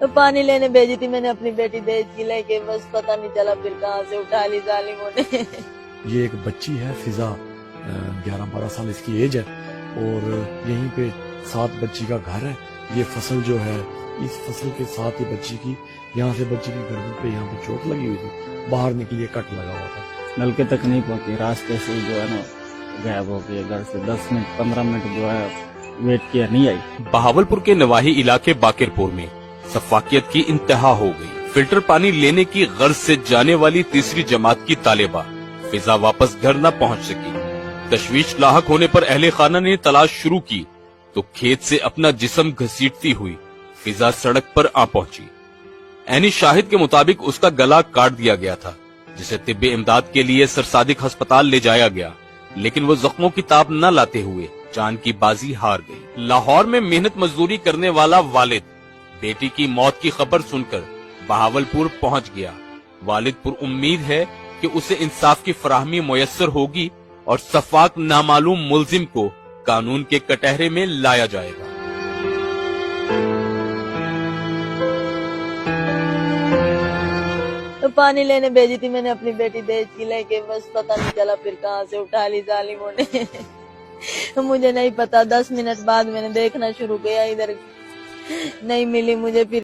تو پانی لینے بھیجی تھی میں نے اپنی بیٹی دہیج کی، لیکن بس پتہ نہیں چلا پھر کہاں سے اٹھا لی ظالموں نے۔ یہ ایک بچی ہے فضا، 11-12 سال اس کی ایج ہے، اور یہیں پہ 7 بچی کا گھر ہے۔ یہ فصل جو ہے، اس فصل کے ساتھ ہی بچی کی، یہاں سے بچی کی گردن پہ یہاں پہ چوٹ لگی ہوئی تھی، باہر نکلی ہے، کٹ لگا ہوا تھا۔ نلکے تک نہیں پہنچی، راستے سے ہی جو ہے نا غائب ہو گئی، گھر سے 10 منٹ 15 منٹ جو ہے ویٹ کیا، نہیں آئی۔ بہاولپور کے نواحی علاقے باقر پور میں سفاکیت کی انتہا ہو گئی۔ فلٹر پانی لینے کی غرض سے جانے والی تیسری جماعت کی طالبہ فضا واپس گھر نہ پہنچ سکی۔ تشویش لاحق ہونے پر اہل خانہ نے تلاش شروع کی تو کھیت سے اپنا جسم گھسیٹتی ہوئی فضا سڑک پر آ پہنچی۔ عینی شاہد کے مطابق اس کا گلا کاٹ دیا گیا تھا، جسے طبی امداد کے لیے سر صادق ہسپتال لے جایا گیا، لیکن وہ زخموں کی تاب نہ لاتے ہوئے جان کی بازی ہار گئی۔ لاہور میں محنت مزدوری کرنے والا والد بیٹی کی موت کی خبر سن کر بہاولپور پہنچ گیا۔ والد پر امید ہے کہ اسے انصاف کی فراہمی میسر ہوگی اور سفاک نامعلوم ملزم کو قانون کے کٹہرے میں لایا جائے گا۔ تو پانی لینے بھیجی تھی میں نے اپنی بیٹی دہیج کی، لیکن بس پتہ نہیں چلا پھر کہاں سے اٹھا لی ظالموں نے۔ مجھے نہیں پتا، 10 منٹ بعد میں نے دیکھنا شروع کیا، ادھر نہیں ملی مجھے، پھر